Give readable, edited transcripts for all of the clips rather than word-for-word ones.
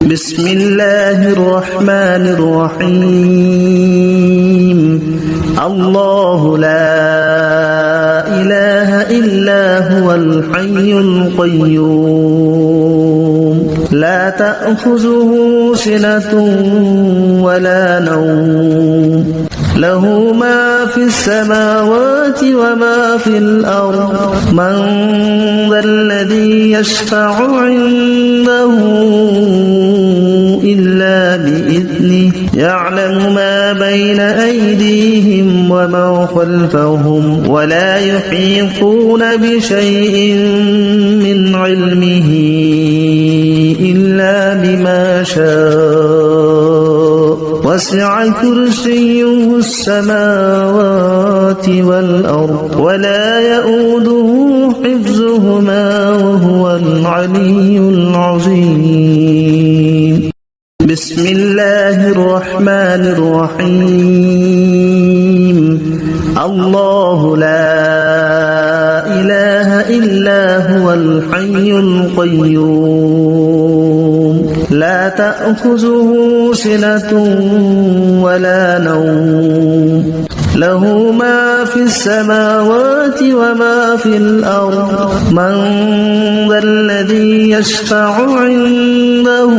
بسم الله الرحمن الرحيم الله لا إله إلا هو الحي القيوم لا تأخذه سنة ولا نوم له ما في السماوات وما في الأرض من ذا الذي يشفع عنده إلا بإذنه يعلم ما بين أيديهم وما خلفهم ولا يحيطون بشيء من علمه إلا بما شاء وسع كرسيه السماوات والأرض ولا يؤوده حفظهما وهو العلي العظيم بسم الله الرحمن الرحيم الله لا إله إلا هو الحي القيوم لا تأخذه سنة ولا نوم له ما في السماوات وما في الأرض من ذا الذي يشفع عنده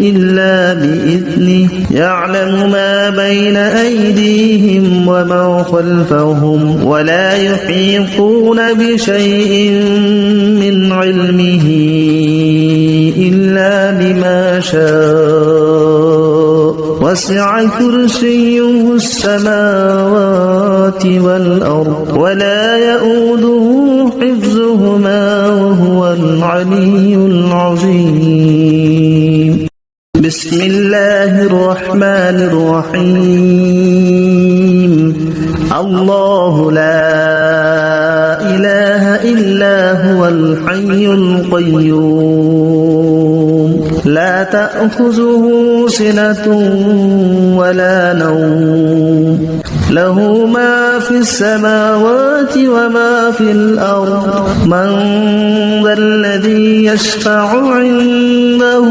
إلا بإذنه يعلم ما بين أيديهم وما خلفهم ولا يحيطون بشيء من علمه إلا بما شاء وسع كرسيه السماوات والأرض ولا يؤوده حفظهما وهو العلي العظيم بسم الله الرحمن الرحيم الله لا إله إلا هو الحي القيوم لا تأخذه سنة ولا نوم له ما في السماوات وما في الأرض من ذا الذي يشفع عنده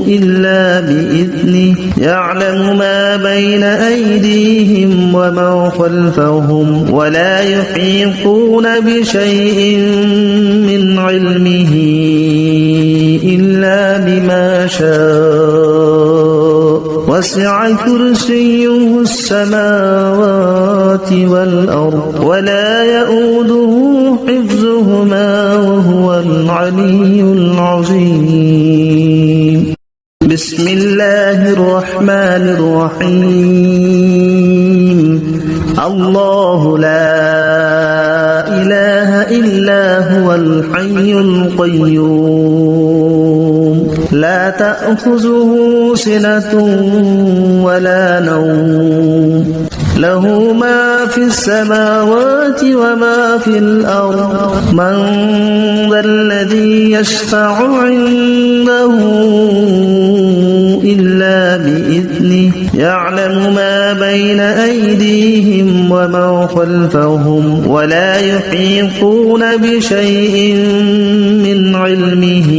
إلا بإذنه يعلم ما بين أيديهم وما خلفهم ولا يحيطون بشيء من علمه إلا بما شاء وسع كرسيه السماوات والأرض ولا يؤوده حفظهما وهو العلي العظيم بسم الله الرحمن الرحيم الله لا إله إلا هو الحي القيوم لا تأخذه سنة ولا نوم له ما في السماوات وما في الأرض من ذا الذي يشفع عنده إلا بإذنه يعلم ما بين أيديهم وما خلفهم ولا يحيطون بشيء من علمه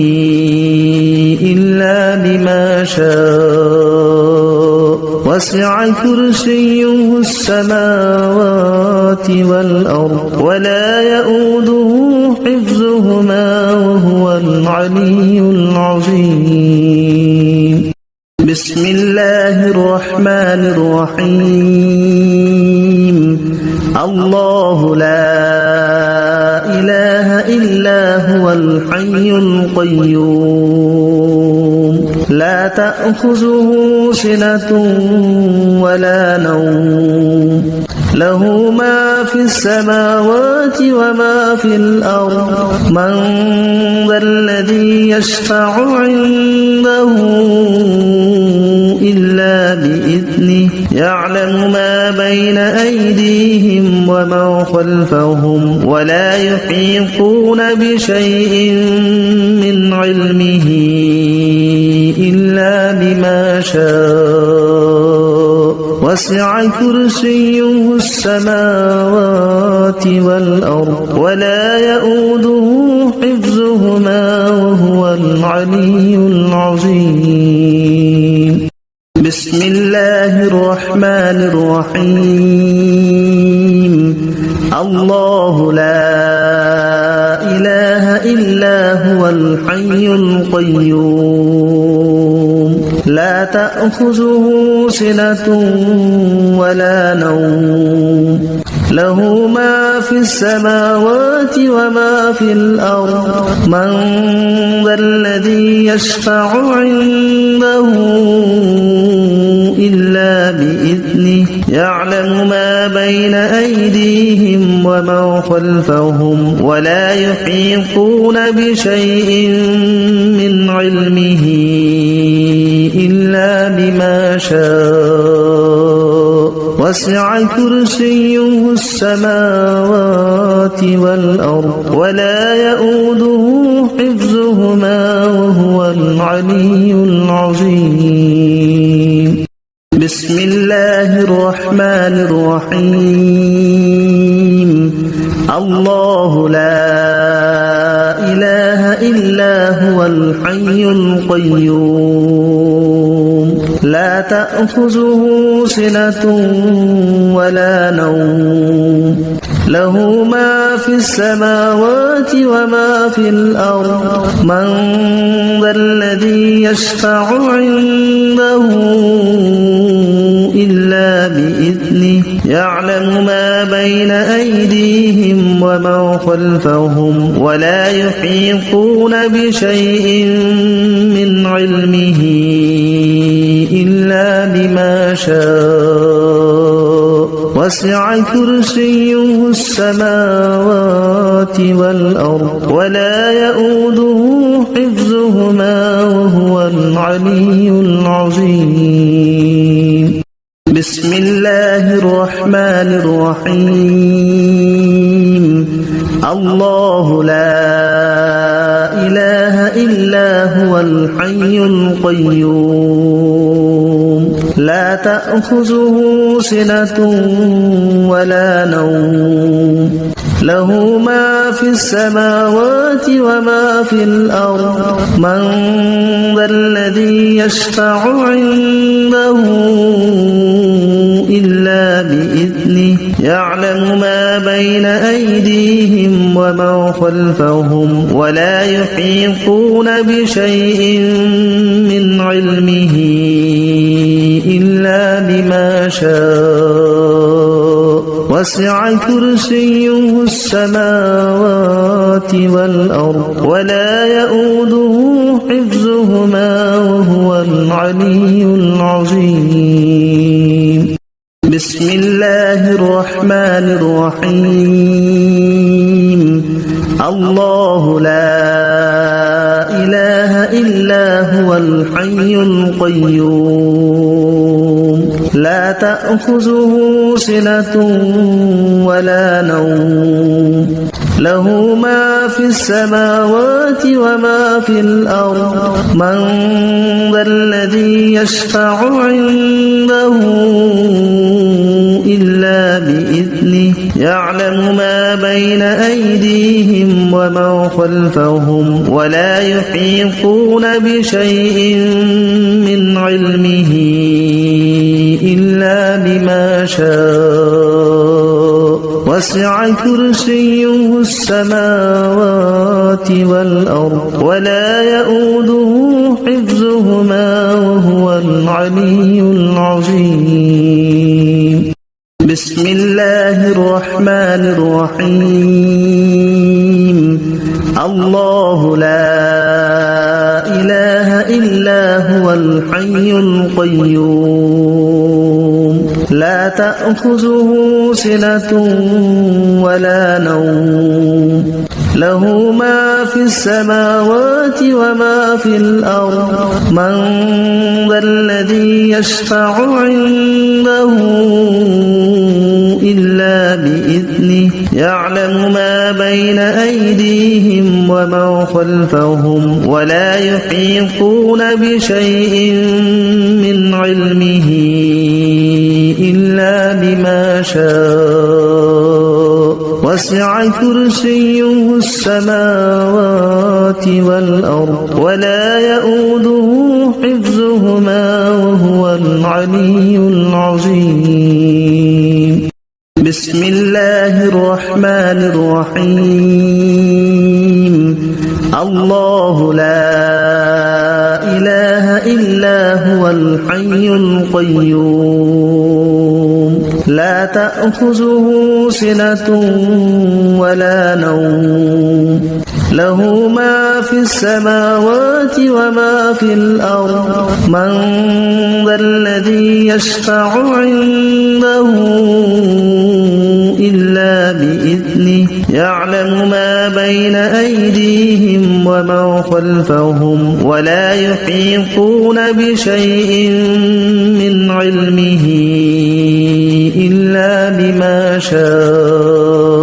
إلا بما شاء وسع كرسيه السماوات والأرض ولا يؤوده حفظهما وهو العلي العظيم بسم الله الرحمن الرحيم الله لا إله إلا هو الحي القيوم لا تأخذه سنة ولا نوم له ما في السماوات وما في الأرض من ذا الذي يشفع عنده إلا بإذنه يعلم ما بين أيديهم وما خلفهم ولا يحيطون بشيء من علمه إلا بما شاء وسع كرسيه السماوات والأرض ولا يؤوده حفظهما وهو وهو العلي العظيم. بسم الله الرحمن الرحيم. الله لا إله إلا هو الحي القيوم لا تأخذه سنة ولا نوم له ما في السماوات وما في الأرض من ذا الذي يشفع عنده إلا بإذنه يعلم ما بين أيديهم وما خلفهم ولا يحيطون بشيء من علمه إلا بما شاء وسع كرسيه السماوات والأرض ولا يؤوده حفظهما وهو العلي العظيم. بسم الله الرحمن الرحيم. الله لا إله إلا هو الحي القيوم لا تأخذه سنة ولا نوم له ما في السماوات وما في الأرض من ذا الذي يشفع عنده إلا بإذنه يعلم ما بين أيديهم وما خلفهم ولا يحيطون بشيء من علمه إلا بما شاء وسع كرسيه السماوات والأرض ولا يؤوده حفظهما وهو العلي العظيم. بسم الله الرحمن الرحيم. الله لا إله إلا هو الحي القيوم لا تأخذه سنة ولا نوم له ما في السماوات وما في الأرض من ذا الذي يشفع عنده إلا بإذنه يعلم ما بين أيديهم وما خلفهم ولا يحيطون بشيء من علمه إلا بما شاء وسع كرسيه السماوات والأرض ولا يؤوده حفظهما وهو العلي العظيم. بسم الله الرحمن الرحيم. الله لا إله إلا هو الحي القيوم لا تأخذه سنة ولا نوم له ما في السماوات وما في الأرض من ذا الذي يشفع عنده إلا بإذنه يعلم ما بين أيديهم وما خلفهم ولا يحيطون بشيء من علمه إلا بما شاء وسع كرسيه السماوات والأرض ولا يؤوده حفظهما وهو العلي العظيم. بسم الله الرحمن الرحيم. الله لا إله إلا هو الحي القيوم لا تأخذه سنة ولا نوم له ما في السماوات وما في الأرض من ذا الذي يشفع عنده إلا بإذنه يعلم ما بين أيديهم وما خلفهم ولا يحيطون بشيء من علمه إلا بما شاء وسع كرسيه السماوات والأرض ولا يؤوده حفظهما وهو العلي العظيم. بسم الله الرحمن الرحيم. الله لا إله إلا هو الحي القيوم لا تأخذه سنة ولا نوم له ما في السماوات وما في الأرض من ذا الذي يشفع عنده إلا بإذنه يعلم ما بين أيديهم وما خلفهم ولا يحيطون بشيء من علمه إلا بما شاء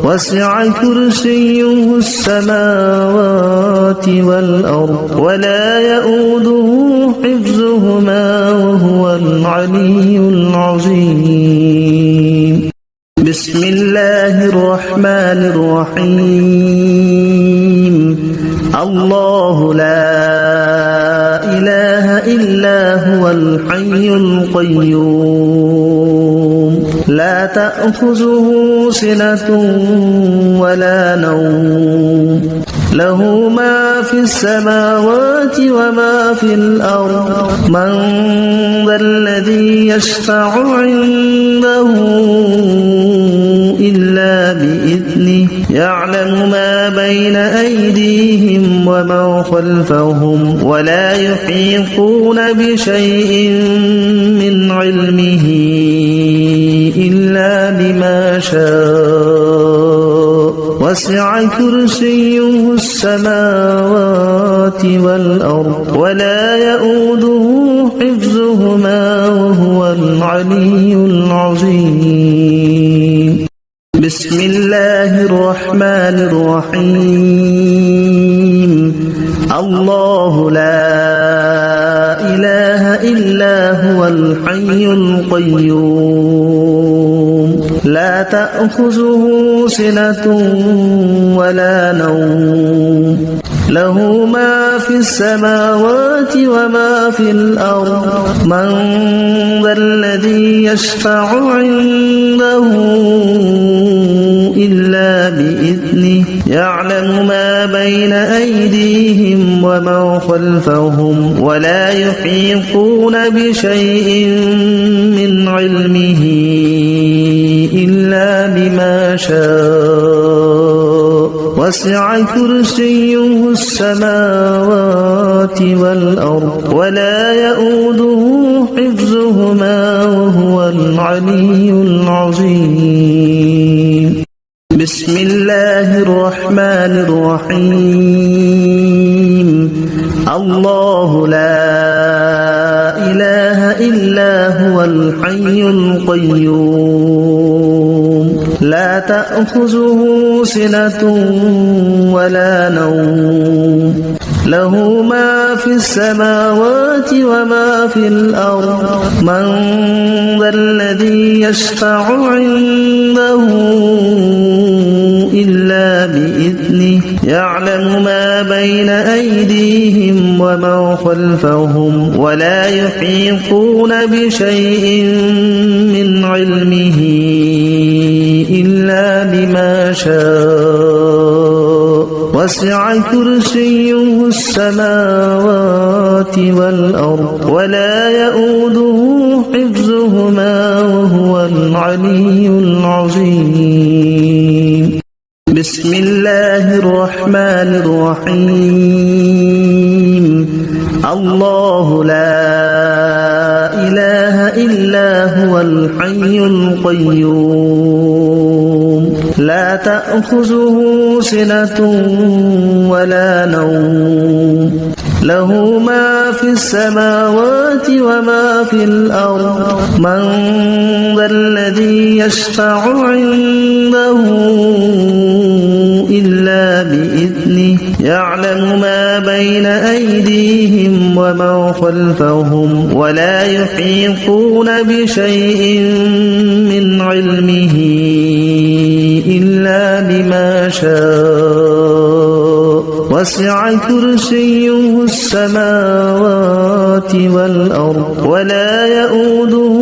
وسع كرسيه السماوات والأرض ولا يؤوده حفظهما وهو العلي العظيم. بسم الله الرحمن الرحيم. الله لا إله إلا هو الحي القيوم لا تأخذه سنة ولا نوم له ما في السماوات وما في الأرض من ذا الذي يشفع عنده إلا بإذنه يعلم ما بين أيديهم وما خلفهم ولا يحيطون بشيء من علمه إلا بما شاء وسع كرسيه السماوات والأرض ولا يؤوده حفظهما وهو العلي العظيم. بسم الله الرحمن الرحيم. الله لا إله إلا هو الحي القيوم لا تأخذه سنة ولا نوم له ما في السماوات وما في الأرض من ذا الذي يشفع عنده إلا بإذنه يعلم ما بين أيديهم وما خلفهم ولا يحيطون بشيء من علمه إلا بما شاء وسع كرسيه السماوات والأرض ولا يؤوده حفظهما وهو العلي العظيم. بسم الله الرحمن الرحيم. الله لا إله إلا هو الحي القيوم لا تأخذه سنة ولا نوم له ما في السماوات وما في الأرض من ذا الذي يشفع عنده إلا بإذنه يعلم ما بين أيديهم وما خلفهم ولا يحيطون بشيء من علمه إلا بما شاء وسع كرسيه السماوات والأرض ولا يؤوده حفظهما وهو العلي العظيم. بسم الله الرحمن الرحيم. الله لا إله إلا هو الحي القيوم لا تأخذه سنة ولا نوم له ما في السماوات وما في الأرض من ذا الذي يشفع عنده إلا بإذنه يعلم ما بين أيديهم وما خلفهم ولا يحيطون بشيء من علمه شاء وسع كرسيه السماوات والأرض ولا يؤوده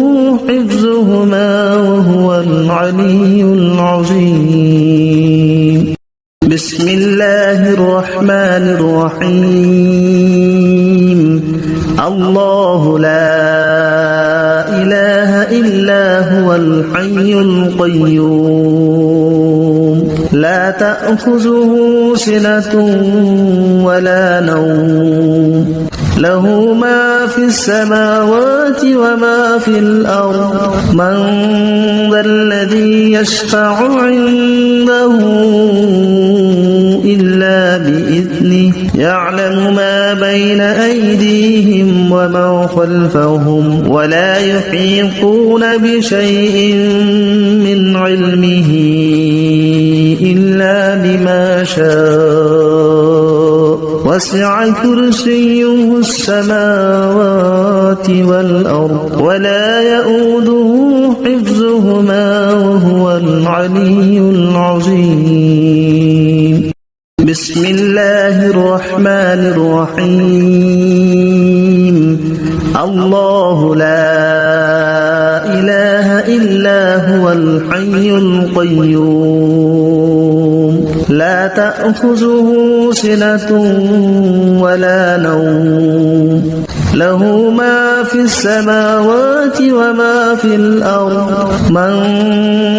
حفظهما وهو العلي العظيم بسم الله الرحمن الرحيم الله لا إله إلا هو الحي القيوم لا تأخذه سنة ولا نوم له ما في السماوات وما في الأرض من ذا الذي يشفع عنده إلا بإذنه يعلم ما بين أيديهم وما خلفهم ولا يحيطون بشيء من علمه إلا بما شاء وسع كرسيه السماوات والأرض ولا يؤوده حفظهما وهو العلي العظيم بسم الله الرحمن الرحيم الله لا إله إلا هو الحي القيوم لا تأخذه سنة ولا نوم له ما في السماوات وما في الأرض من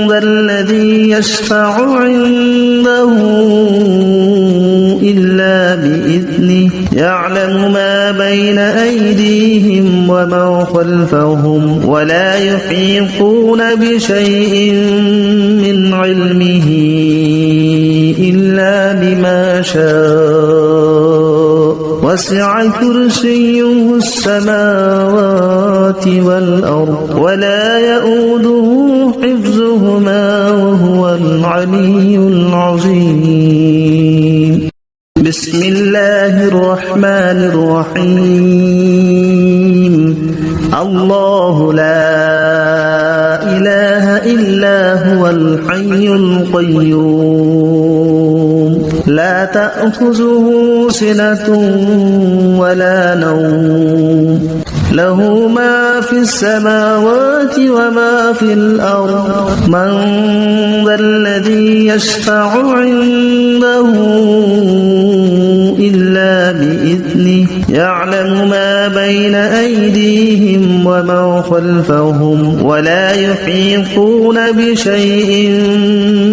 ذا الذي يشفع عنده إلا بإذنه يعلم ما بين أيديهم وما خلفهم ولا يحيطون بشيء من علمه إلا بما شاء وسع كرسيه السماوات والأرض ولا يؤوده حفظهما وهو العلي العظيم بسم الله الرحمن الرحيم الله لا إله إلا هو الحي القيوم لا تأخذه سنة ولا نوم له ما في السماوات وما في الأرض من ذا الذي يشفع عنده إلا بإذنه يعلم ما بين أيديهم وما خلفهم ولا يحيطون بشيء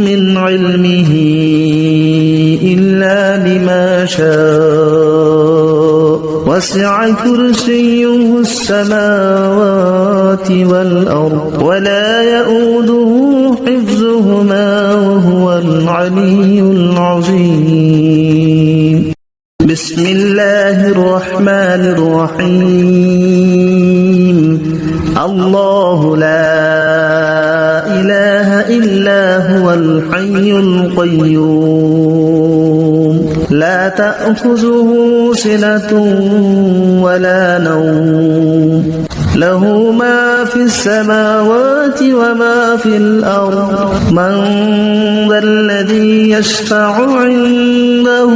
من علمه إلا بما شاء وسع كرسيه السماوات والأرض ولا يؤوده حفظهما وهو العلي العظيم بسم الله الرحمن الرحيم الله لا إله إلا هو الحي القيوم لا تأخذه سنة ولا نوم له ما في السماوات وما في الأرض من ذا الذي يشفع عنده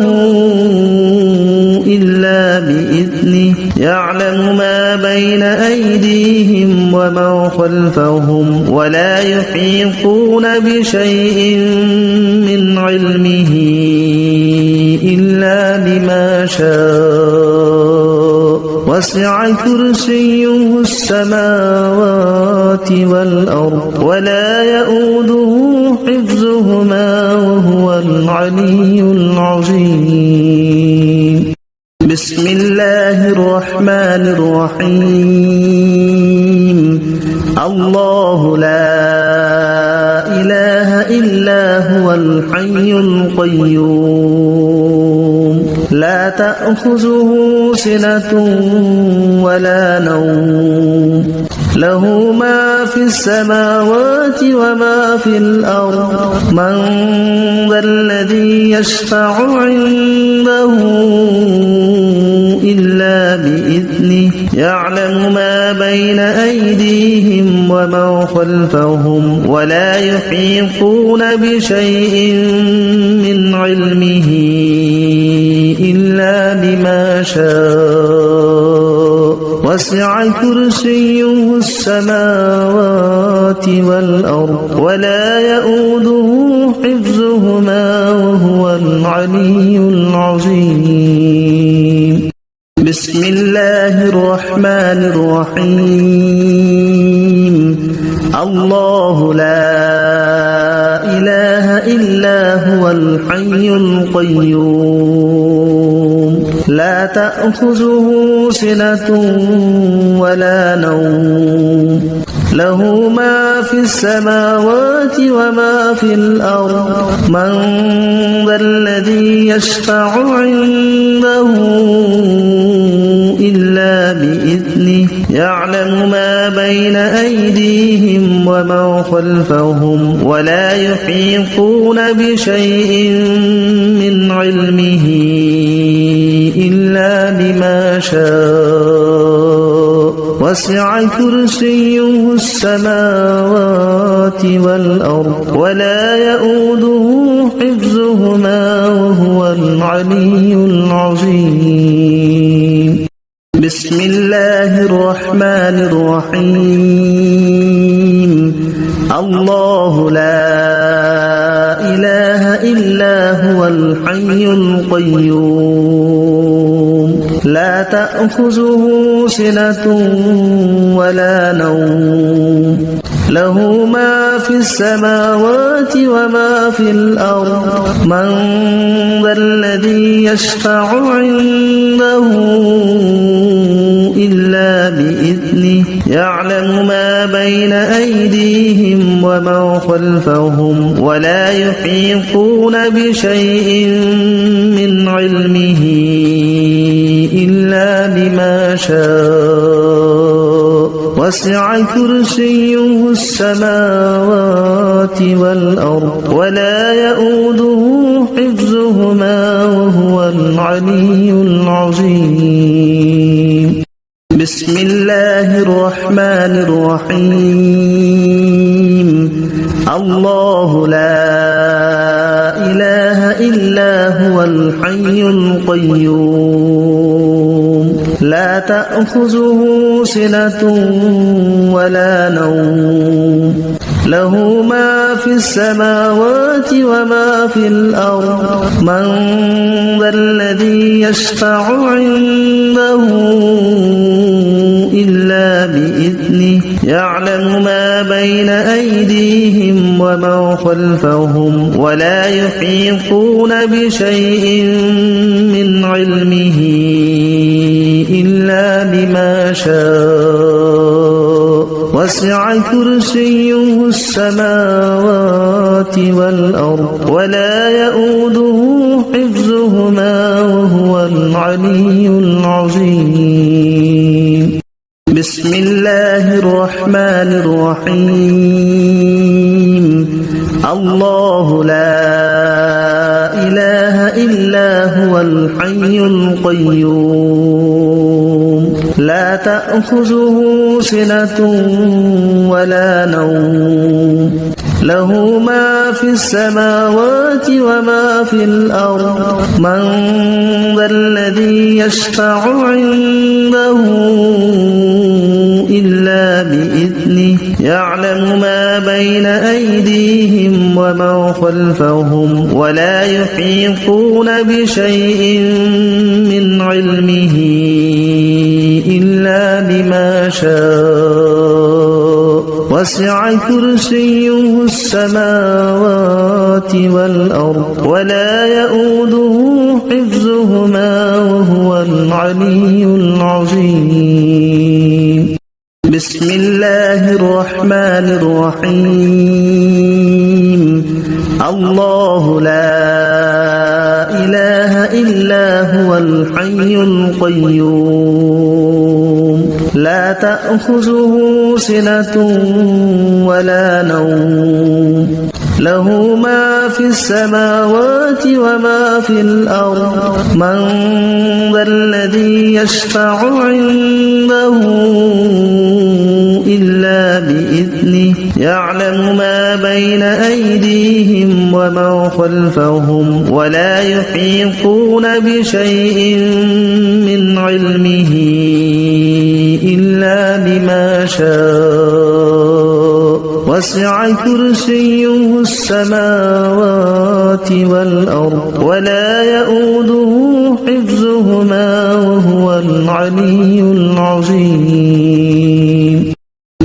إلا بإذنه يعلم ما بين أيديهم وما خلفهم ولا يحيطون بشيء من علمه إلا بما شاء وسع كرسيه السماوات والأرض ولا يؤوده حفظهما وهو العلي العظيم بسم الله الرحمن الرحيم الله لا إله إلا هو الحي القيوم لا تأخذه سنة ولا نوم له ما في السماوات وما في الأرض من ذا الذي يشفع عنده إلا بإذنه يعلم ما بين أيديهم ومن خلفهم ولا يحيطون بشيء من علمه إلا بما شاء وسع كرسيه السماوات والأرض ولا يؤوده حفظهما وهو العلي العظيم بسم الله الرحمن الرحيم الله لا إله إلا هو الحي القيوم لا تأخذه سنة ولا نوم له ما في السماوات وما في الأرض من ذا الذي يشفع عنده إلا بإذنه يعلم ما بين أيديهم ومن خلفهم ولا يحيطون بشيء من علمه إلا بما شاء وسع كرسيه السماوات والأرض ولا يؤوده حفظهما وهو العلي العظيم بسم الله الرحمن الرحيم الله لا إله إلا هو الحي القيوم لا تأخذه سنة ولا نوم له ما في السماوات وما في الأرض من ذا الذي يشفع عنده إلا بإذنه يعلم ما بين أيديهم ومن خلفهم ولا يحيطون بشيء من علمه إلا بما شاء وسع كرسيه السماوات والأرض ولا يؤوده حفظهما وهو العلي العظيم بسم الله الرحمن الرحيم الله لا إله إلا هو الحي القيوم لا تأخذه سنة ولا نوم له ما في السماوات وما في الأرض من ذا الذي يشفع عنده إلا بإذنه يعلم ما بين أيديهم ومن خلفهم ولا يحيطون بشيء من علمه إلا بما شاء وسع كرسيه السماوات والأرض ولا يؤوده حفظهما وهو العلي العظيم بسم الله الرحمن الرحيم الله لا إله إلا هو الحي القيوم لا تأخذه سنة ولا نوم له ما في السماوات وما في الأرض من ذا الذي يشفع عنده إلا بإذنه يعلم ما بين أيديهم ومن خلفهم ولا يحيطون بشيء من علمه إلا بما شاء وسع كرسيه السماوات والأرض ولا يؤوده حفظهما وهو العلي العظيم بسم الله الرحمن الرحيم الله لا إله إلا هو الحي القيوم لا تأخذه سنة ولا نوم له ما في السماوات وما في الأرض من ذا الذي يشفع عنده إلا بإذنه يعلم ما بين أيديهم وما خلفهم ولا يحيطون بشيء من علمه إلا بما شاء وسع كرسيه السماوات والأرض ولا يؤوده حفظهما وهو العلي العظيم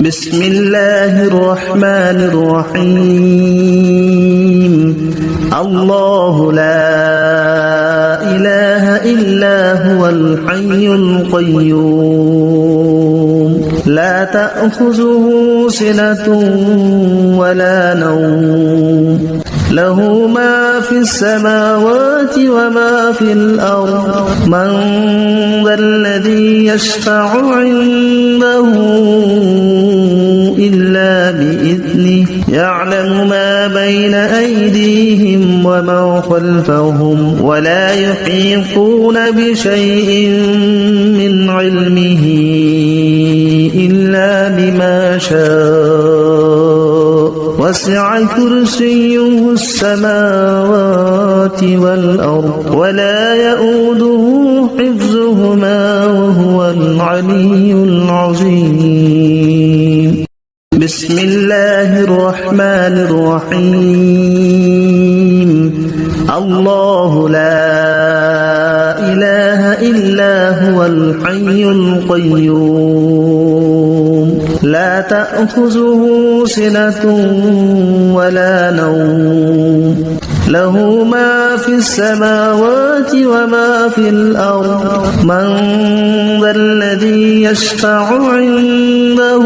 بسم الله الرحمن الرحيم الله لا إله إلا هو الحي القيوم لا تأخذه سنة ولا نوم له ما في السماوات وما في الأرض من ذا الذي يشفع عنده إلا بإذنه يعلم ما بين أيديهم وما خلفهم ولا يحيطون بشيء من علمه إلا بما شاء وسع كرسيه السماوات والأرض ولا يؤوده حفظهما وهو العلي العظيم بسم الله الرحمن الرحيم الله لا إله إلا هو الحي القيوم لا تأخذه سنة ولا نوم له ما في السماوات وما في الأرض من ذا الذي يشفع عنده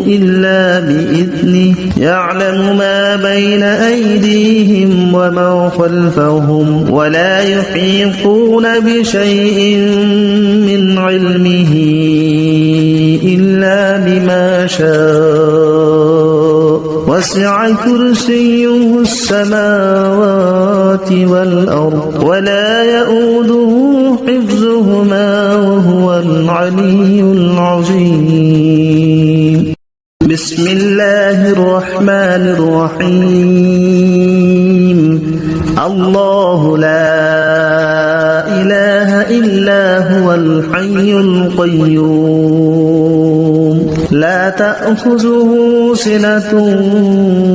إلا بإذنه يعلم ما بين أيديهم وما خلفهم ولا يحيطون بشيء من علمه إلا بما شاء وسع كرسيه السماوات والأرض ولا يؤوده حفظهما وهو العلي العظيم بسم الله الرحمن الرحيم الله لا إله إلا هو الحي القيوم لا تأخذه سنة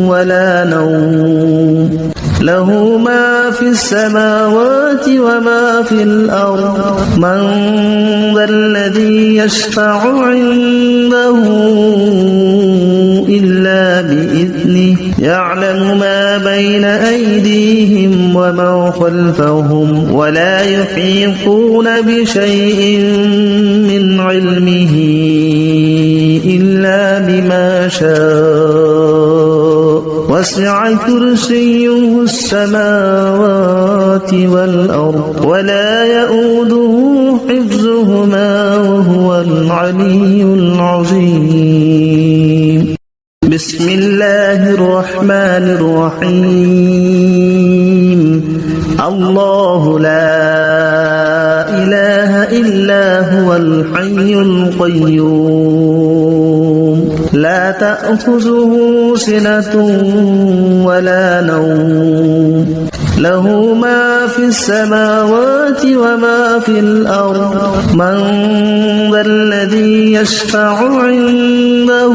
ولا نوم له ما في السماوات وما في الأرض من ذا الذي يشفع عنده إلا بإذنه يعلم ما بين أيديهم وما خلفهم ولا يحيطون بشيء من علمه إلا بما شاء وسع كرسيه السماوات والأرض ولا يؤوده حفظهما وهو العلي العظيم بسم الله الرحمن الرحيم الله لا إله إلا هو الحي القيوم لا تأخذه سنة ولا نوم له ما في السماوات وما في الأرض من ذا الذي يشفع عنده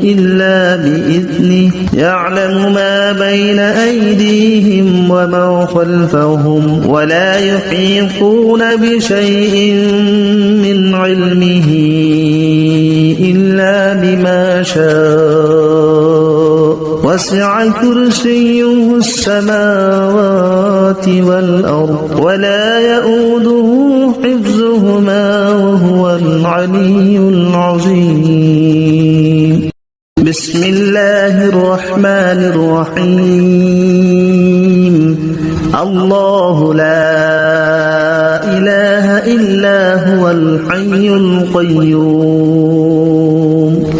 إلا بإذنه يعلم ما بين أيديهم وما خلفهم ولا يحيطون بشيء من علمه إلا بما شاء وسع كرسيه السماوات والأرض ولا يؤوده حفظهما وهو العلي العظيم بسم الله الرحمن الرحيم الله لا إله إلا هو الحي القيوم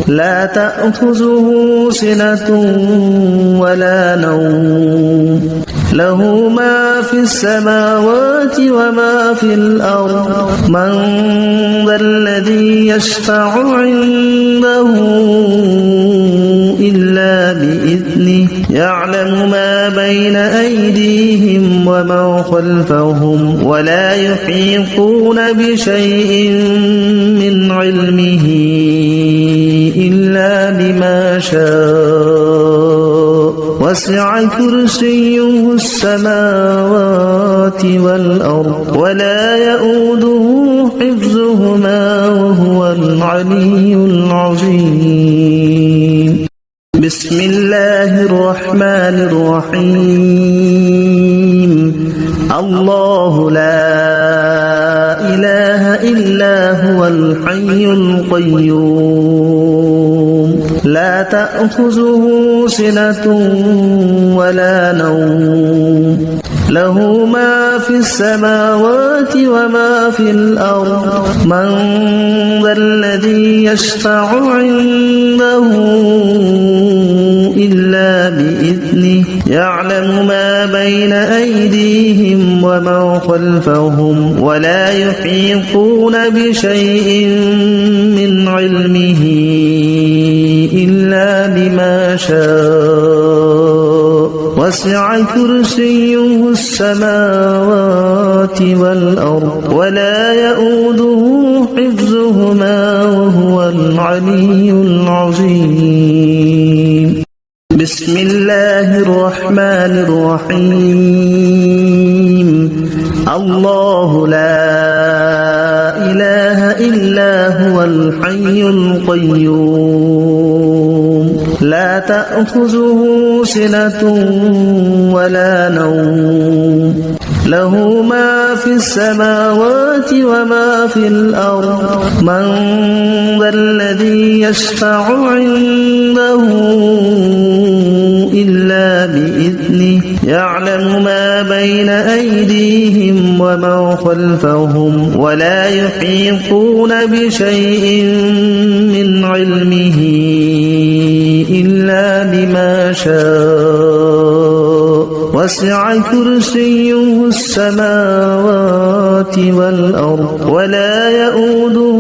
لا تأخذه سنة ولا نوم له ما في السماوات وما في الأرض من ذا الذي يشفع عنده إلا بإذنه يعلم ما بين أيديهم وما خلفهم ولا يحيطون بشيء من علمه إلا بما شاء وسع كرسيه السماوات والأرض ولا يؤوده حفظهما وهو العلي العظيم بسم الله الرحمن الرحيم الله لا إله إلا هو الحي القيوم لا تأخذه سنة ولا نوم له ما في السماوات وما في الأرض من ذا الذي يشفع عنده إلا بإذنه يعلم ما بين أيديهم وما خلفهم ولا يحيطون بشيء من علمه إلا بما شاء وسع كرسيه السماوات والأرض ولا يؤوده حفظهما وهو العلي العظيم بسم الله الرحمن الرحيم الله لا إله إلا هو الحي القيوم لا تأخذه سنة ولا نوم له ما في السماوات وما في الأرض من ذا الذي يشفع عنده إلا بإذنه يعلم ما بين أيديهم وما خلفهم ولا يحيطون بشيء من علمه إلا بما شاء وسع كرسيه السماوات والأرض ولا يؤوده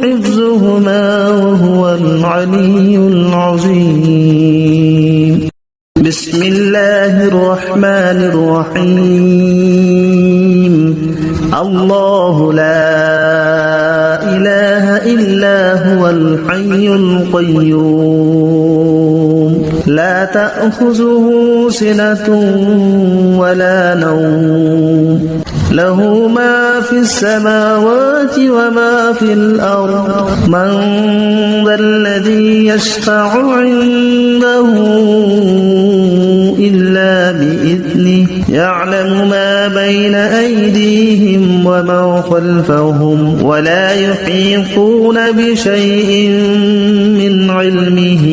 حفظهما وهو العلي العظيم بسم الله الرحمن الرحيم الله لا إله إلا هو الحي القيوم لا تأخذه سنة ولا نوم له ما في السماوات وما في الأرض من ذا الذي يشفع عنده إلا بإذنه يعلم ما بين أيديهم وما خلفهم ولا يحيطون بشيء من علمه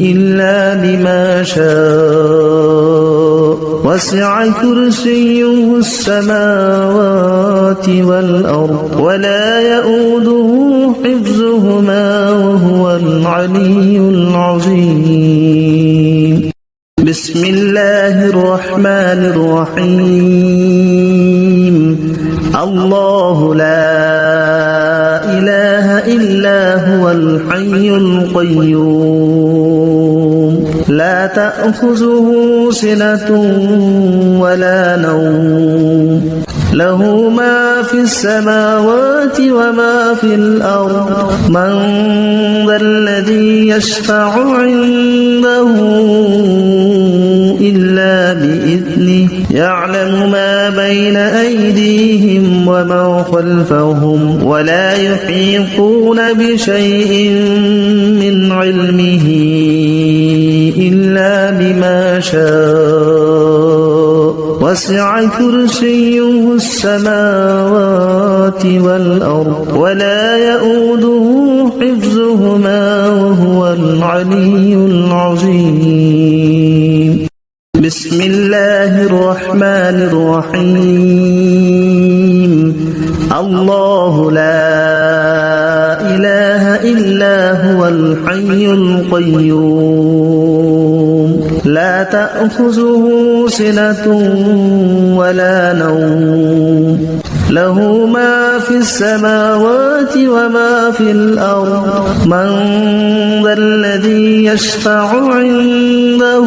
إلا بما شاء وسع كرسيه السماوات والأرض ولا يؤوده حفظهما وهو العلي العظيم بسم الله الرحمن الرحيم الله لا إله إلا هو الحي القيوم لا تأخذه سنة ولا نوم له ما في السماوات وما في الأرض من ذا الذي يشفع عنده إلا بإذنه يعلم ما بين أيديهم وما خلفهم ولا يحيطون بشيء من علمه إلا بما شاء وسع كرسيه السماوات والأرض ولا يؤوده حفظهما وهو العلي العظيم بسم الله الرحمن الرحيم الله لا إله إلا هو الحي القيوم لا تأخذه سنة ولا نوم له ما في السماوات وما في الأرض من ذا الذي يشفع عنده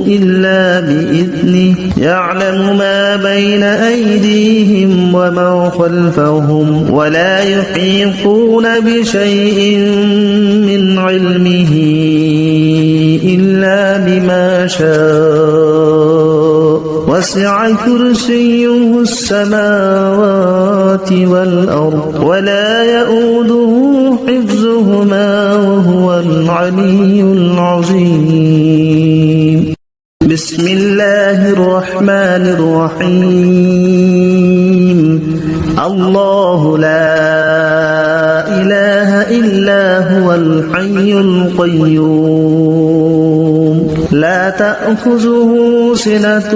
إلا بإذنه يعلم ما بين أيديهم وما خلفهم ولا يحيطون بشيء من علمه إلا بما شاء وسع كرسيه السماوات والأرض ولا يؤوده حفظهما وهو العلي العظيم بسم الله الرحمن الرحيم الله لا إله إلا هو الحي القيوم لا تأخذه سنة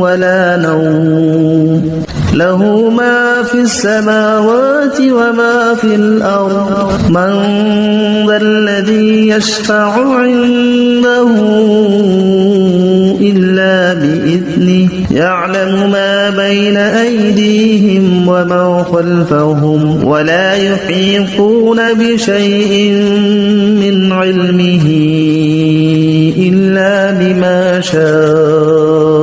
ولا نوم له ما في السماوات وما في الأرض من ذا الذي يشفع عنده إلا بإذنه يعلم ما بين أيديهم وما خلفهم ولا يحيطون بشيء من علمه إلا بما شاء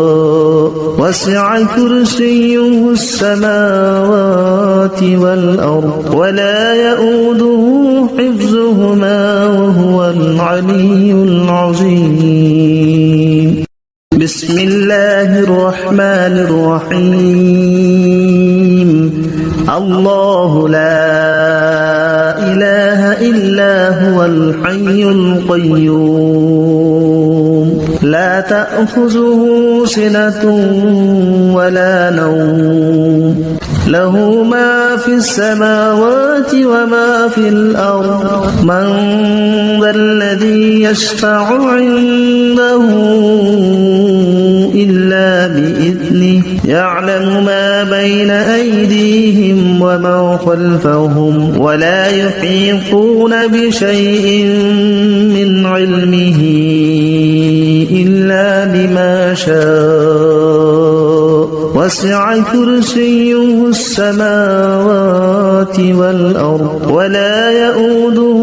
وسع كرسيه السماوات والأرض ولا يؤوده حفظهما وهو العلي العظيم بسم الله الرحمن الرحيم الله لا إله إلا هو الحي القيوم لا تأخذه سنة ولا نوم له ما في السماوات وما في الأرض من ذا الذي يشفع عنده إلا بإذنه يعلم ما بين أيديهم وما خلفهم ولا يحيطون بشيء من علمه إلا بما شاء وسع كرسيه السماوات والأرض ولا يؤوده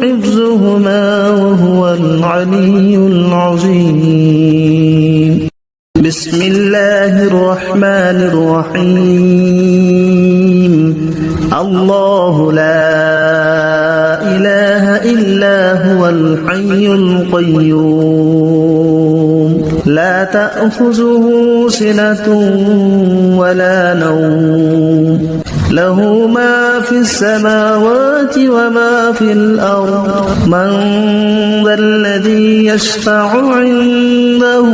حفظهما وهو العلي العظيم بسم الله الرحمن الرحيم الله لا إله إلا هو الحي القيوم لا تأخذه سنة ولا نوم له ما في السماوات وما في الأرض من ذا الذي يشفع عنده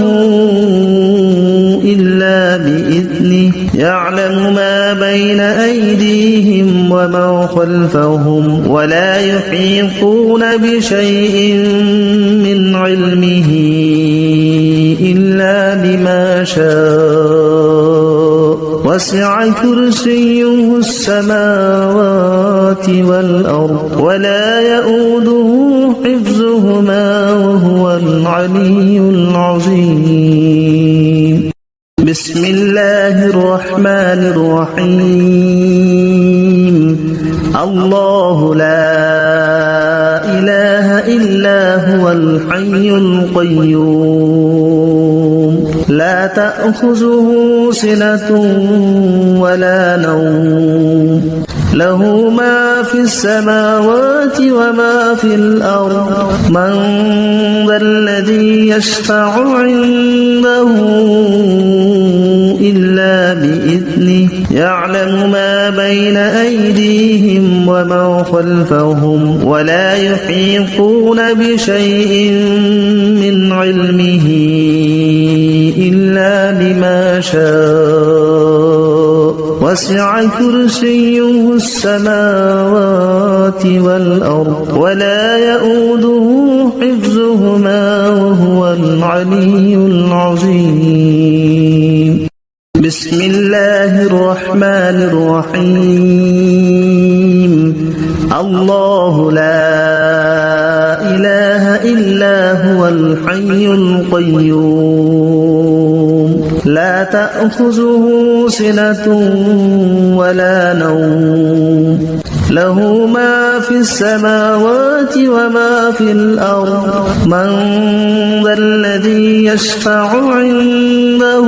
إلا بإذنه يعلم ما بين أيديهم وما خلفهم ولا يحيطون بشيء من علمه إلا بما شاء وسع كرسيه السماوات والأرض ولا يؤوده حفظهما وهو العلي العظيم بسم الله الرحمن الرحيم الله لا إله إلا هو الحي القيوم لا تأخذه سنة ولا نوم له ما في السماوات وما في الأرض من ذا الذي يشفع عنده إلا بإذنه يعلم ما بين أيديهم وما خلفهم ولا يحيطون بشيء من علمه إلا بما شاء وسع كرسيه السماوات والأرض ولا يؤوده حفظهما وهو العلي العظيم بسم الله الرحمن الرحيم الله لا إله إلا هو الحي القيوم لا تأخذه سنة ولا نوم له ما في السماوات وما في الأرض من ذا الذي يشفع عنده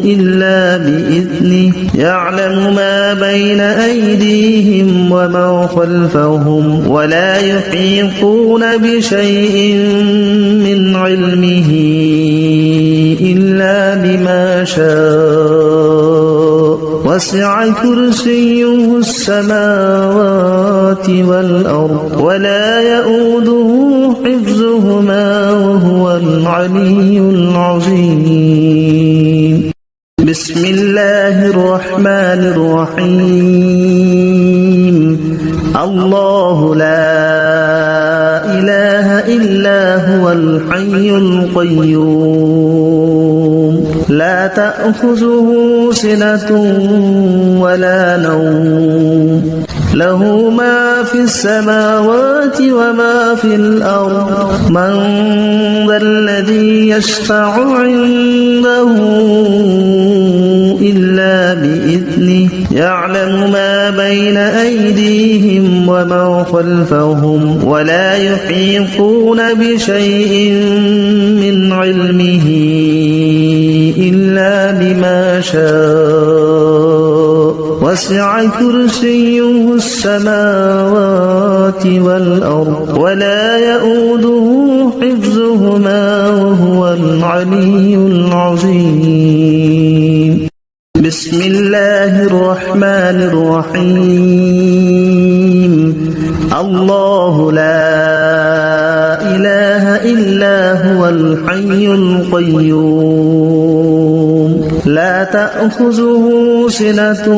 إلا بإذنه يعلم ما بين أيديهم وما خلفهم ولا يحيطون بشيء من علمه إلا بما شاء وسع كرسيه السماوات والأرض ولا يؤوده حفظهما وهو العلي العظيم بسم الله الرحمن الرحيم الله لا إله إلا هو الحي القيوم لا تأخذه سنة ولا نوم له ما في السماوات وما في الأرض من ذا الذي يشفع عنده إلا بإذنه يعلم ما بين أيديهم وما خلفهم ولا يحيطون بشيء من علمه إلا بما شاء وسع كرسيه السماوات والأرض ولا يؤوده حفظهما وهو العلي العظيم بسم الله الرحمن الرحيم الله لا إله إلا هو الحي القيوم لا تأخذه سنة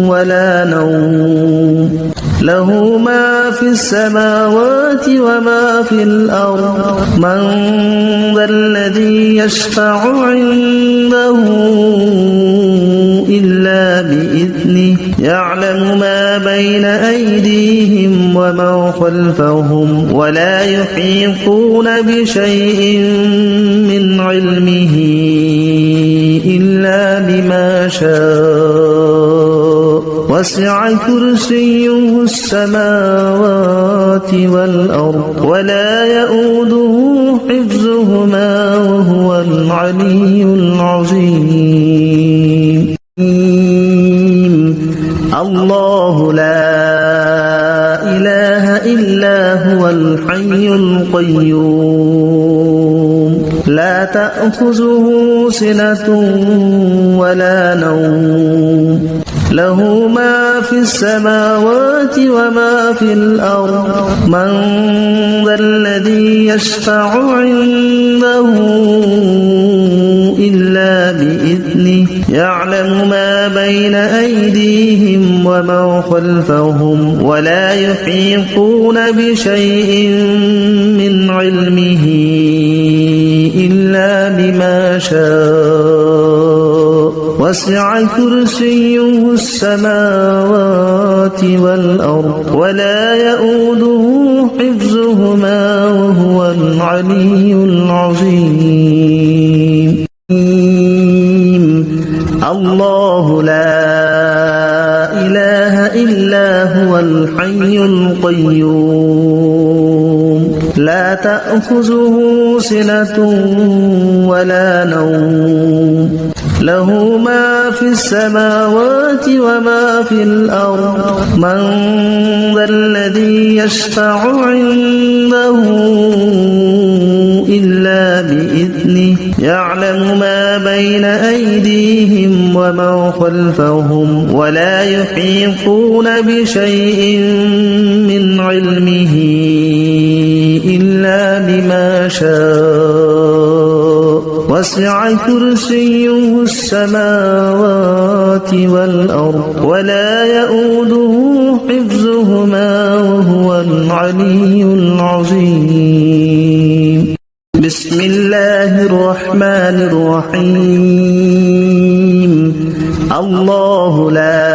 ولا نوم له ما في السماوات وما في الأرض من ذا الذي يشفع عنده إلا بإذنه يعلم ما بين أيديهم وما خلفهم ولا يحيطون بشيء من علمه إلا بما شاء وسع كرسيه السماوات والأرض ولا يؤوده حفظهما وهو العلي العظيم الله لا إله إلا هو الحي القيوم لا تأخذه سنة ولا نوم له ما في السماوات وما في الأرض من ذا الذي يشفع عنده إلا بإذنه يعلم ما بين أيديهم وما خلفهم ولا يحيطون بشيء من علمه إلا بما شاء وسع كرسيه السماوات والأرض ولا يؤوده حفظهما وهو العلي العظيم الله لا إله إلا هو الحي القيوم لا تأخذه سنة ولا نوم له ما في السماوات وما في الأرض من ذا الذي يشفع عنده إلا بإذنه يعلم ما بين أيديهم وما خلفهم ولا يحيطون بشيء من علمه إلا بما شاء وسع كرسيه السماوات والأرض ولا يؤوده حفظهما وهو العلي العظيم بسم الله الرحمن الرحيم الله لا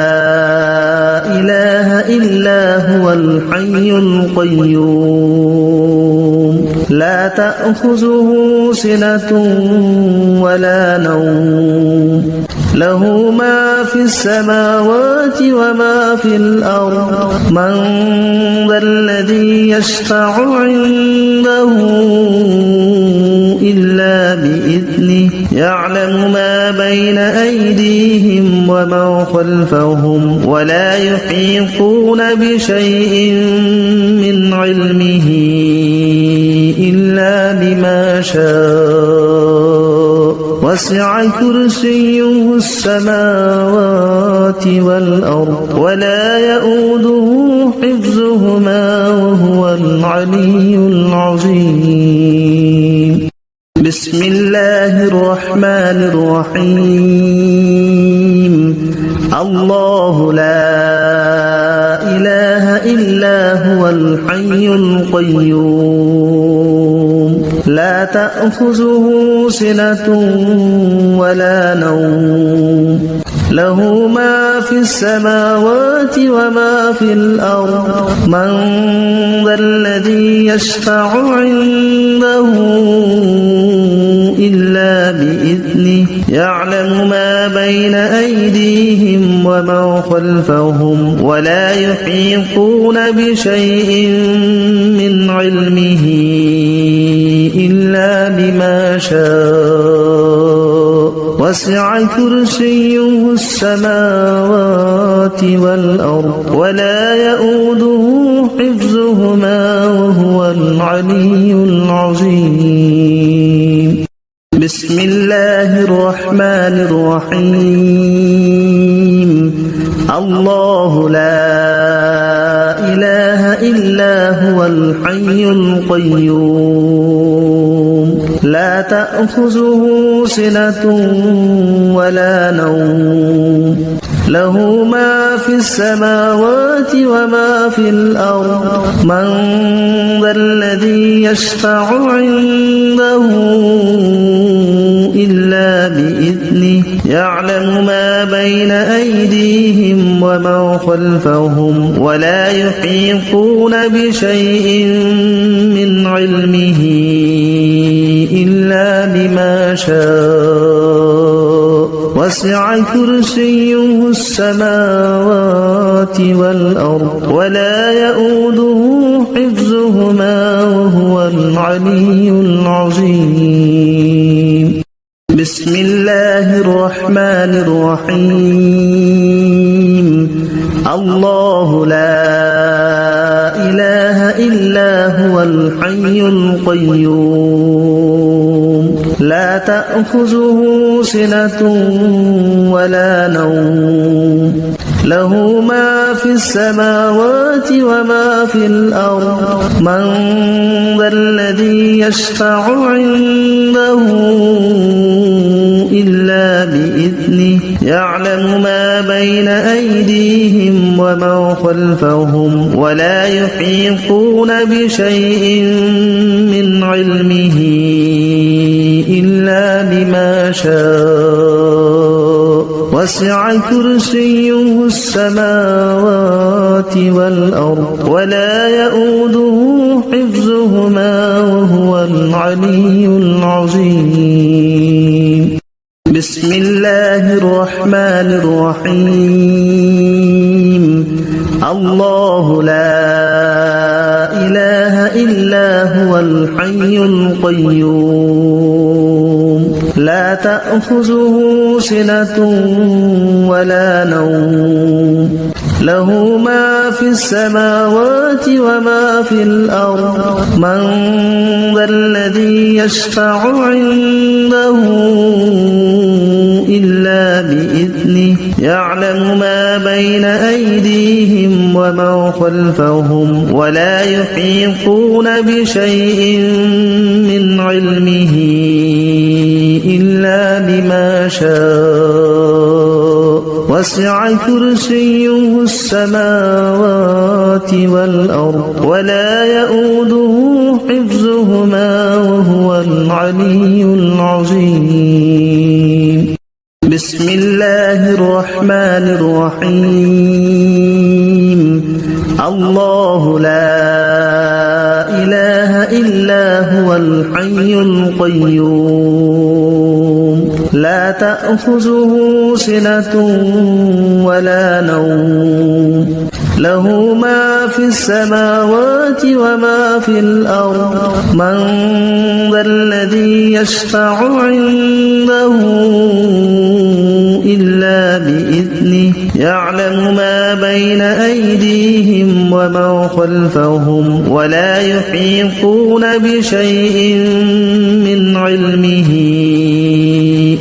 إله إلا هو الحي القيوم تأخذه سنة ولا نوم له ما في السماوات وما في الأرض من ذا الذي يشفع عنده إلا بإذنه يعلم ما بين أيديهم وما خلفهم ولا يحيطون بشيء من علمه إلا بما شاء وسع كرسيه السماوات والأرض ولا يؤوده حفظهما وهو العلي العظيم بسم الله الرحمن الرحيم الله لا إله إلا هو الحي القيوم لا تأخذه سنة ولا نوم له ما في السماوات وما في الأرض من ذا الذي يشفع عنده إلا بإذنه يعلم ما بين أيديهم وما خلفهم ولا يحيطون بشيء من علمه إلا بما شاء وسع كرسيه السماوات والأرض ولا يؤوده حفظهما وهو العلي العظيم بسم الله الرحمن الرحيم الله لا إله إلا هو الحي القيوم لا تأخذه سنة ولا نوم له ما في السماوات وما في الأرض من ذا الذي يشفع عنده إلا بإذنه يعلم ما بين أيديهم وما خلفهم ولا يحيطون بشيء من علمه إلا بما شاء وسع كرسيه السماوات والأرض ولا يؤوده حفظهما وهو العلي العظيم بسم الله الرحمن الرحيم الله لا إله إلا هو الحي القيوم لا تأخذه سنة ولا نوم له ما في السماوات وما في الأرض من ذا الذي يشفع عنده إلا بإذنه يعلم ما بين أيديهم وما خلفهم ولا يحيطون بشيء من علمه إلا بما شاء وسع كرسيه السماوات والأرض ولا يؤوده حفظهما وهو العلي العظيم بسم الله الرحمن الرحيم الله لا إله إلا هو الحي القيوم لا تأخذه سنة ولا نوم له ما في السماوات وما في الأرض من ذا الذي يشفع عنده إلا بإذنه يعلم ما بين أيديهم وما خلفهم ولا يحيطون بشيء من علمه إلا بما شاء وسع كرسيه السماوات والأرض ولا يؤوده حفظهما وهو العلي العظيم بسم الله الرحمن الرحيم الله لا إله إلا هو الحي القيوم لا تأخذه سنة ولا نوم له ما في السماوات وما في الأرض من ذا الذي يشفع عنده إلا بإذنه يعلم ما بين أيديهم وما خلفهم ولا يحيطون بشيء من علمه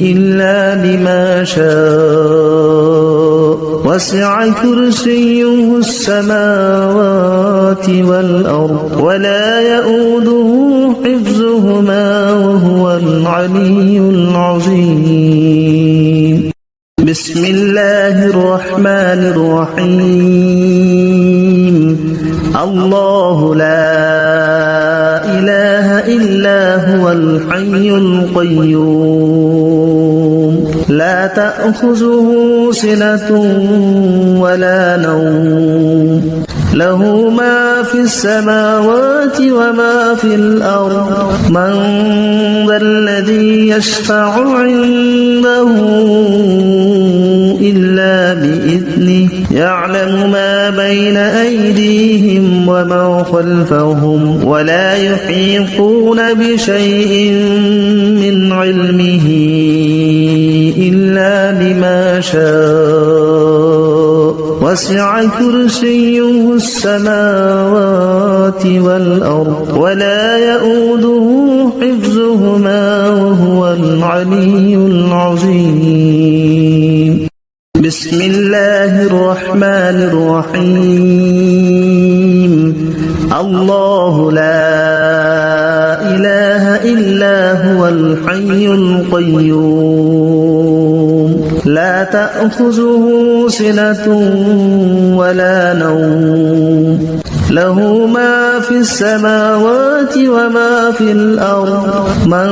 إلا بما شاء وسع كرسيه السماوات والأرض ولا يؤوده حفظهما وهو العلي العظيم بسم الله الرحمن الرحيم الله لا إله إلا هو الحي القيوم لا تأخذه سنة ولا نوم له ما في السماوات وما في الأرض من ذا الذي يشفع عنده إلا بإذنه يعلم ما بين أيديهم وما خلفهم ولا يحيطون بشيء من علمه إلا بما شاء وسع كرسيه السماوات والأرض ولا يؤوده حفظهما وهو العلي العظيم بسم الله الرحمن الرحيم الله لا إله إلا هو الحي القيوم لا تأخذه سنة ولا نوم له ما في السماوات وما في الأرض من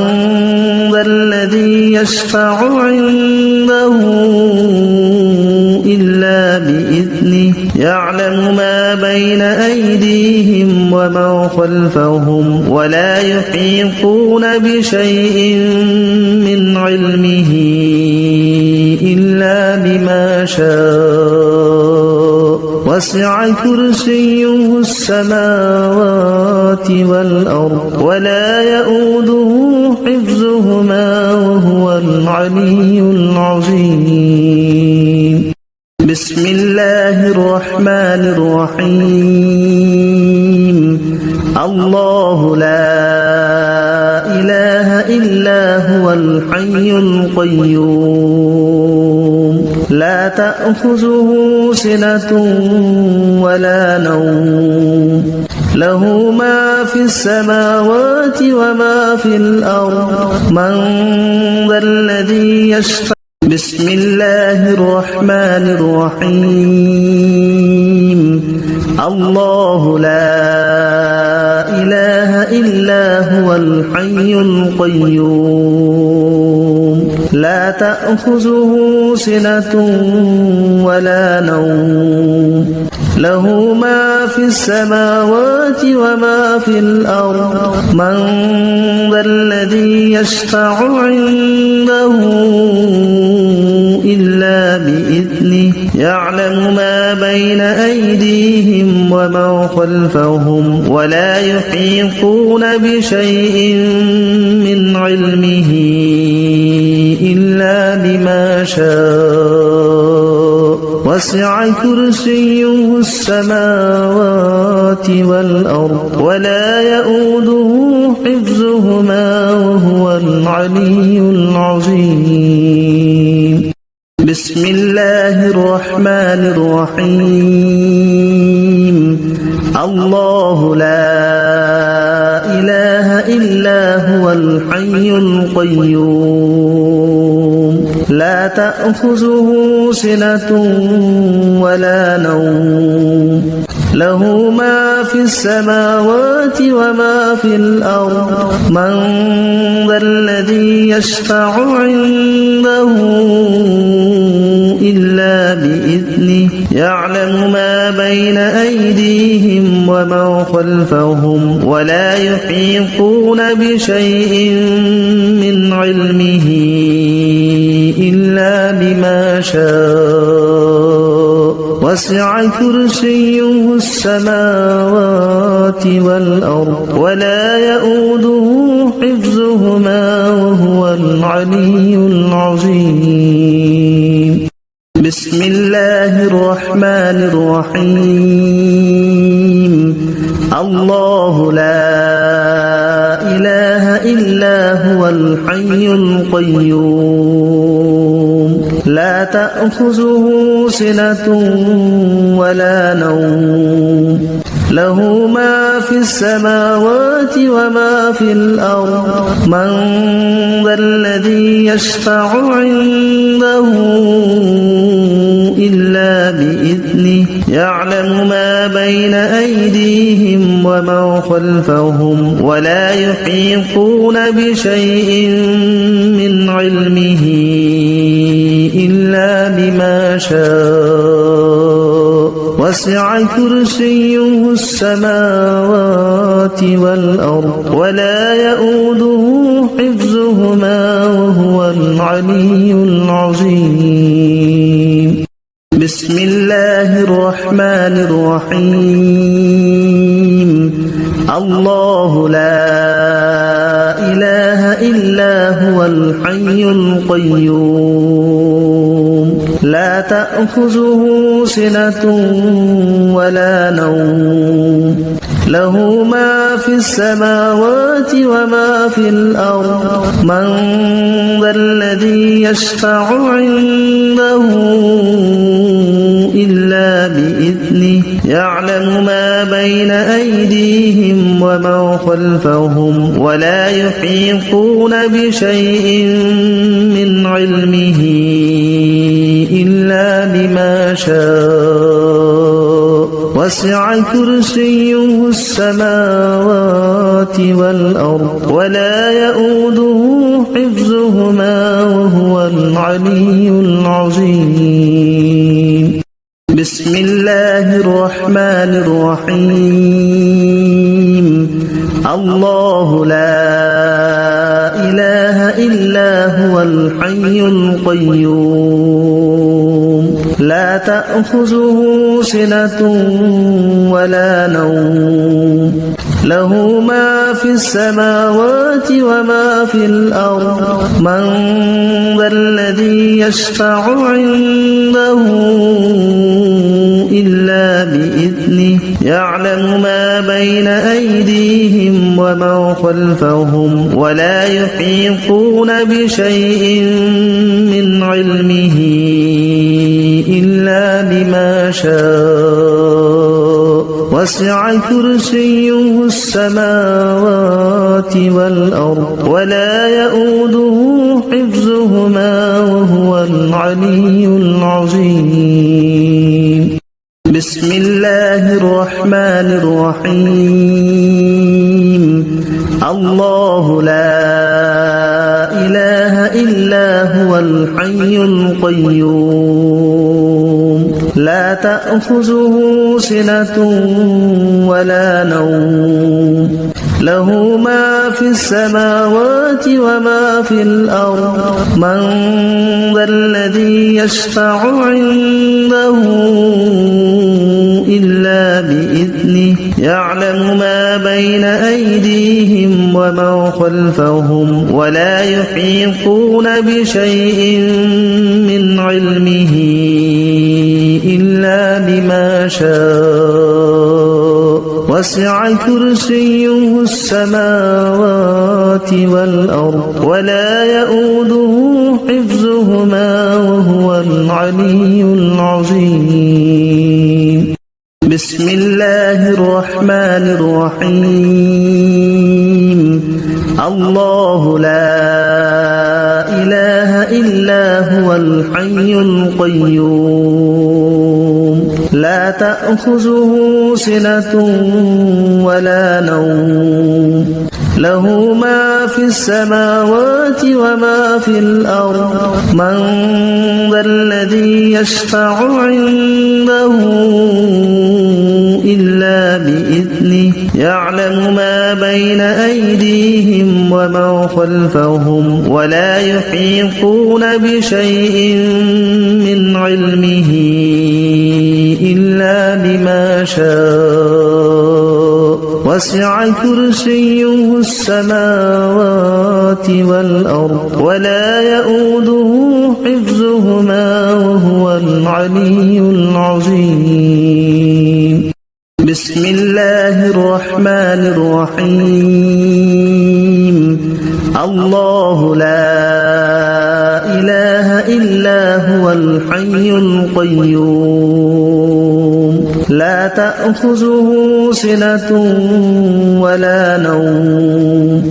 ذا الذي يشفع عنده إلا بإذنه يعلم ما بين أيديهم وما خلفهم ولا يحيطون بشيء من علمه إلا بما شاء وسع كرسيه السماوات والأرض ولا يؤوده حفظهما وهو العلي العظيم بسم الله الرحمن الرحيم الله لا إله إلا هو الحي القيوم لا تأخذه سنة ولا نوم له ما في السماوات وما في الأرض من ذا الذي يشفع بسم الله الرحمن الرحيم الله لا إله إلا هو الحي القيوم لا تأخذه سنة ولا نوم له ما في السماوات وما في الأرض من ذا الذي يشفع عنده إلا بإذنه يعلم ما بين أيديهم وما خلفهم ولا يحيطون بشيء من علمه إلا بما شاء وسع كرسيه السماوات والأرض ولا يؤوده حفظهما وهو العلي العظيم بسم الله الرحمن الرحيم الله لا إله إلا هو الحي القيوم لا تأخذه سنة ولا نوم له ما في السماوات وما في الأرض من ذا الذي يشفع عنده إلا بإذنه يعلم ما بين أيديهم وما ومن خلفهم ولا يحيطون بشيء من علمه إلا بما شاء وسع كرسيه السماوات والأرض ولا يؤوده حفظهما وهو العلي العظيم. بسم الله الرحمن الرحيم. الله لا إله إلا هو الحي القيوم لا تأخذه سنة ولا نوم له ما في السماوات وما في الأرض من ذا الذي يشفع عنده إلا بإذنه يعلم ما بين أيديهم وما خلفهم ولا يحيطون بشيء من علمه إلا بما شاء وسع كرسيه السماوات والأرض ولا يؤوده حفظهما وهو العلي العظيم. بسم الله الرحمن الرحيم. الله لا إله إلا هو الحي القيوم لا تأخذه سنة ولا نوم له ما في السماوات وما في الأرض من ذا الذي يشفع عنده إلا بإذنه يعلم ما بين أيديهم وما خلفهم ولا يحيطون بشيء من علمه إلا بما شاء وسع كرسيه السماوات والأرض ولا يؤوده حفظهما وهو العلي العظيم. بسم الله الرحمن الرحيم. الله لا إله إلا هو الحي القيوم لا تأخذه سنة ولا نوم له ما في السماوات وما في الأرض من ذا الذي يشفع عنده إلا بإذنه يعلم ما بين أيديهم وما خلفهم ولا يحيطون بشيء من علمه إلا بما شاء وسع كرسيه السماوات والأرض ولا يؤوده حفظهما وهو العلي العظيم. بسم الله الرحمن الرحيم. الله لا إله إلا هو الحي القيوم لا تأخذه سنة ولا نوم له ما في السماوات وما في الأرض من ذا الذي يشفع عنده إلا بإذنه يعلم ما بين أيديهم وما خلفهم ولا يحيطون بشيء من علمه إلا بما شاء وسع كرسيه السماوات والأرض ولا يؤوده حفظهما وهو العلي العظيم. بسم الله الرحمن الرحيم. الله لا إله إلا هو الحي القيوم لا تأخذه سنة ولا نوم له ما في السماوات وما في الأرض من ذا الذي يشفع عنده إلا بإذنه يعلم ما بين أيديهم وما خلفهم ولا يحيطون بشيء من علمه إلا بما شاء وسع كرسيه السماوات والأرض ولا يؤوده حفظهما وهو العلي العظيم. بسم الله الرحمن الرحيم. الله لا إله إلا هو الحي القيوم لا تأخذه سنة ولا نوم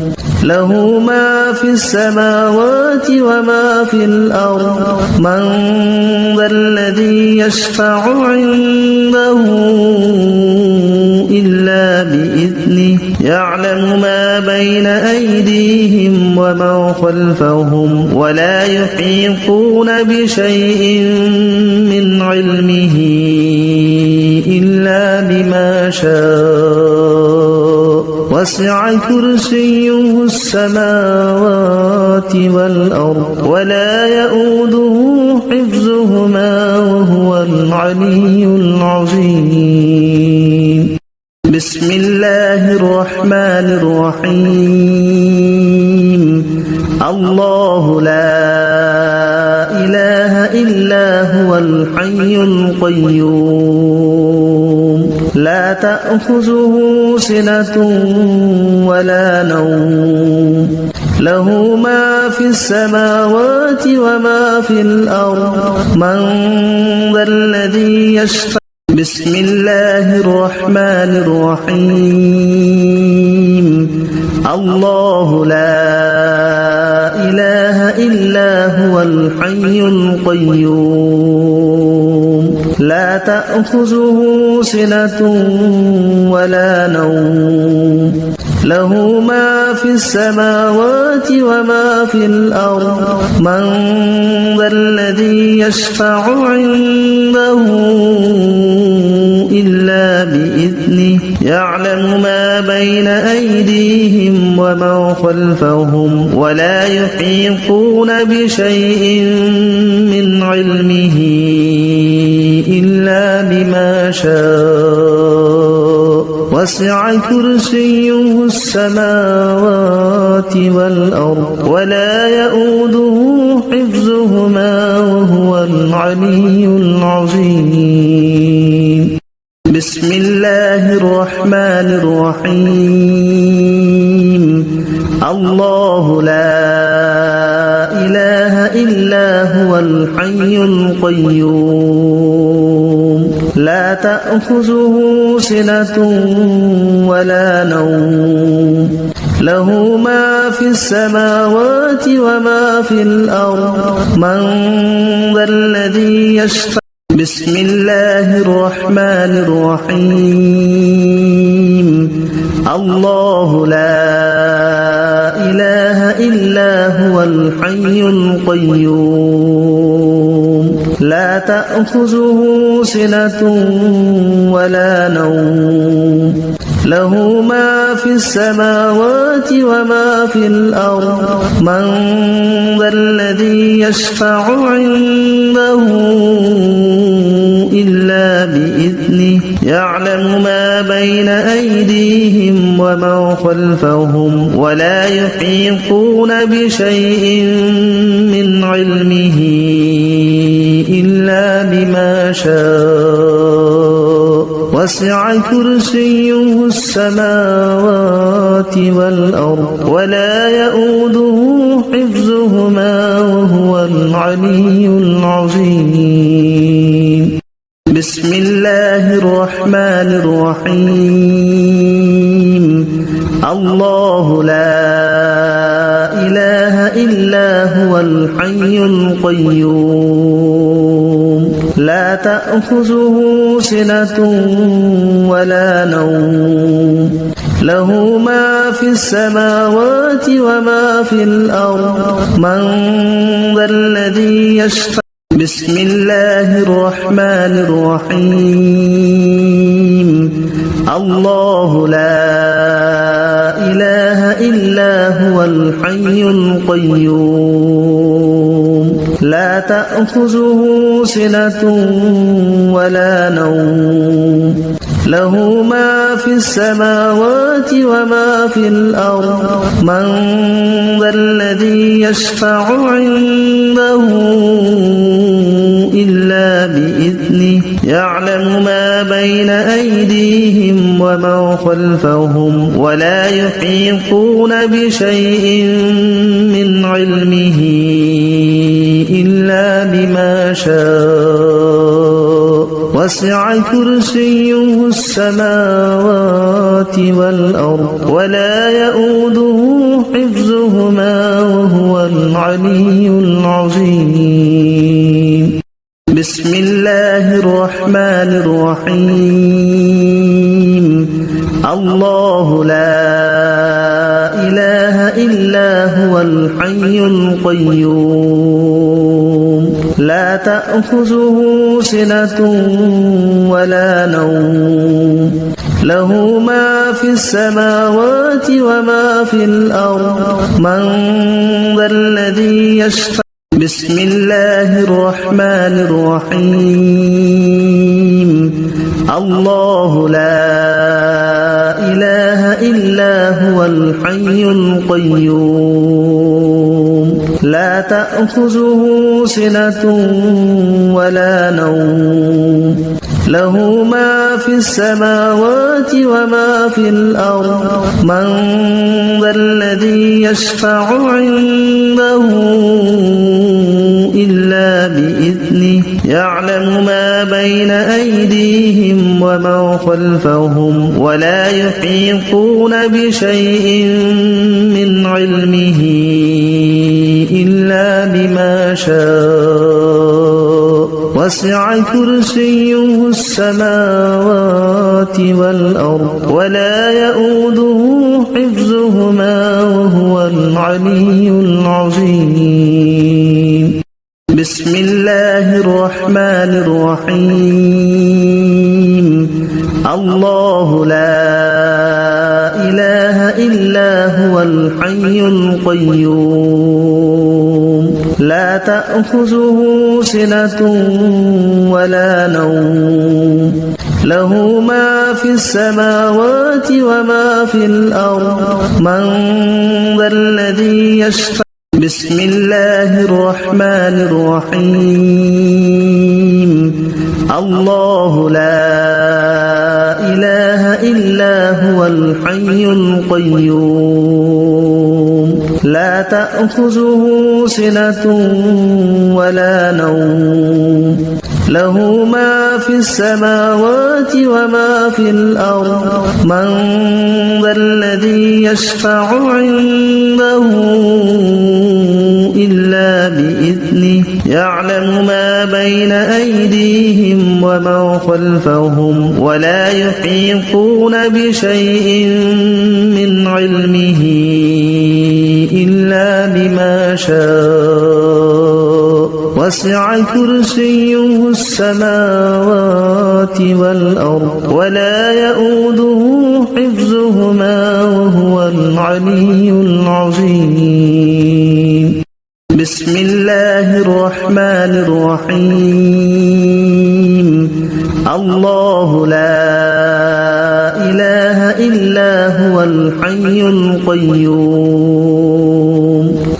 له ما في السماوات وما في الأرض من ذا الذي يشفع عنده إلا بإذنه يعلم ما بين أيديهم وما خلفهم ولا يحيطون بشيء من علمه إلا بما شاء وسع كرسيه السماوات والأرض ولا يؤوده حفظهما وهو العلي العظيم. بسم الله الرحمن الرحيم. الله لا إله إلا هو الحي القيوم لا تأخذه سنة ولا نوم له ما في السماوات وما في الأرض من ذا الذي يشفع. بسم الله الرحمن الرحيم. الله لا إله إلا هو الحي القيوم لا تأخذه سنة ولا نوم له ما في السماوات وما في الأرض من ذا الذي يشفع عنده إلا بإذنه يعلم ما بين أيديهم وما خلفهم ولا يحيطون بشيء من علمه إلا بما شاء وسع كرسيه السماوات والأرض ولا يؤوده حفظهما وهو العلي العظيم. بسم الله الرحمن الرحيم. الله لا إله إلا هو الحي القيوم لا تأخذه سنة ولا نوم له ما في السماوات وما في الأرض من ذا الذي يشفع. بسم الله الرحمن الرحيم. الله لا إله إلا هو الحي القيوم لا تأخذه سنة ولا نوم له ما في السماوات وما في الأرض من ذا الذي يشفع عنده إلا بإذنه يعلم ما بين أيديهم وما خلفهم ولا يحيطون بشيء من علمه إلا بما شاء وسع كرسيه السماوات والأرض ولا يؤوده حفظهما وهو العلي العظيم. بسم الله الرحمن الرحيم. الله لا إله إلا هو الحي القيوم لا تأخذه سنة ولا نوم له ما في السماوات وما في الأرض من ذا الذي يشفع. بسم الله الرحمن الرحيم. الله لا إله إلا هو الحي القيوم لا تأخذه سنة ولا نوم له ما في السماوات وما في الأرض من ذا الذي يشفع عنده إلا بإذنه يعلم ما بين أيديهم وما خلفهم ولا يحيطون بشيء من علمه إلا بما شاء وسع كرسيه السماوات والأرض ولا يؤوده حفظهما وهو العلي العظيم بسم الله الرحمن الرحيم الله لا إله إلا هو الحي القيوم لا تأخذه سنة ولا نوم له ما في السماوات وما في الأرض من ذا الذي يشفع بسم الله الرحمن الرحيم الله لا إله إلا هو الحي القيوم لا تأخذه سنة ولا نوم له ما في السماوات وما في الأرض من ذا الذي يشفع عنده إلا بإذنه يعلم ما بين أيديهم وما خلفهم ولا يحيطون بشيء من علمه إلا بما شاء وسع كرسيه السماوات والأرض ولا يؤوده حفظهما وهو العلي العظيم بسم الله الرحمن الرحيم الله لا إله إلا هو الحي القيوم لا تأخذه سنة ولا نوم له ما في السماوات وما في الأرض من ذا الذي يشفع بسم الله الرحمن الرحيم الله لا إله إلا هو الحي القيوم لا تأخذه سنة ولا نوم له ما في السماوات وما في الأرض من ذا الذي يشفع عنده إلا بإذنه يعلم ما بين أيديهم وما خلفهم ولا يحيطون بشيء من علمه إلا بما شاء وسع كرسيه السماوات والأرض ولا يؤوده حفظهما وهو العلي العظيم بسم الله الرحمن الرحيم الله لا إله إلا هو الحي القيوم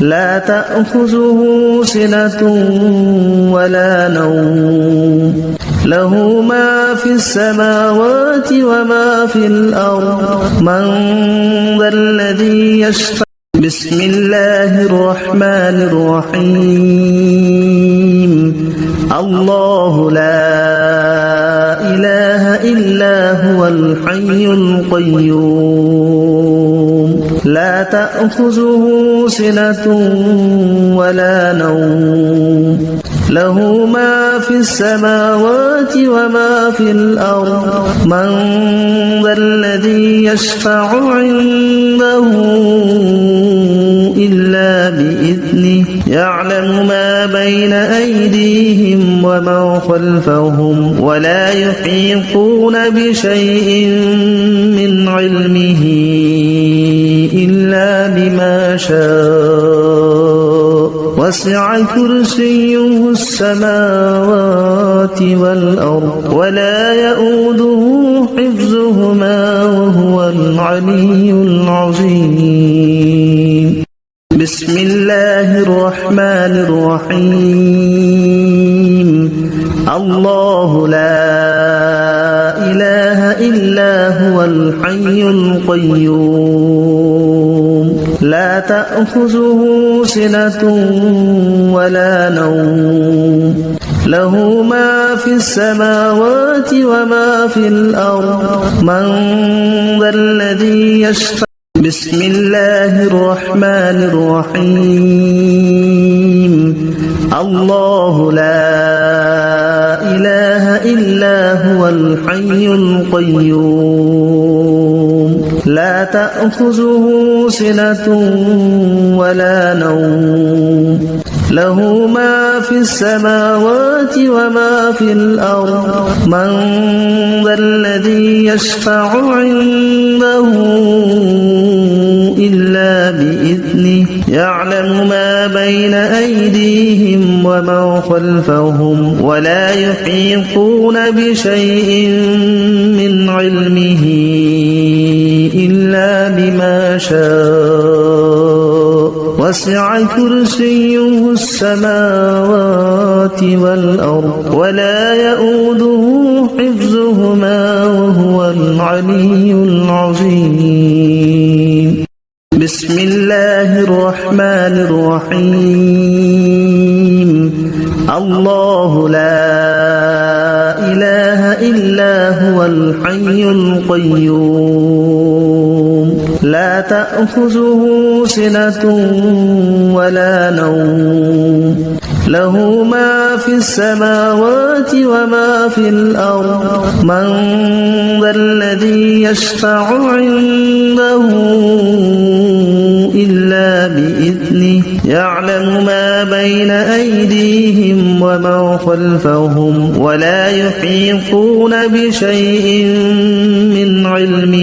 لا تأخذه سنة ولا نوم له ما في السماوات وما في الأرض من ذا الذي يشفع بسم الله الرحمن الرحيم الله لا إله إلا هو الحي القيوم لا تأخذه سنة ولا نوم له ما في السماوات وما في الأرض من ذا الذي يشفع عنده إلا بإذنه يعلم ما بين أيديهم وما خلفهم ولا يحيطون بشيء من علمه إلا بما شاء وسع كرسيه السماوات والأرض ولا يؤوده حفظهما وهو العلي العظيم بسم الله الرحمن الرحيم الله لا إله إلا هو الحي القيوم لا تأخذه سنة ولا نوم له ما في السماوات وما في الأرض من ذا الذي يشفع بسم الله الرحمن الرحيم الله لا إله إلا هو الحي القيوم لا تأخذه سنة ولا نوم له ما في السماوات وما في الأرض من ذا الذي يشفع عنده إلا بإذنه يعلم ما بين أيديهم وما خلفهم ولا يحيطون بشيء من علمه إلا بما شاء وسع كرسيه السماوات والأرض ولا يؤوده حفظهما وهو العلي العظيم بسم الله الرحمن الرحيم الله لا إله إلا هو الحي القيوم لا تأخذه سنة ولا نوم له ما في السماوات وما في الأرض من ذا الذي يشفع عنده إلا بإذنه يعلم ما بين أيديهم وما خلفهم ولا يحيطون بشيء من علمه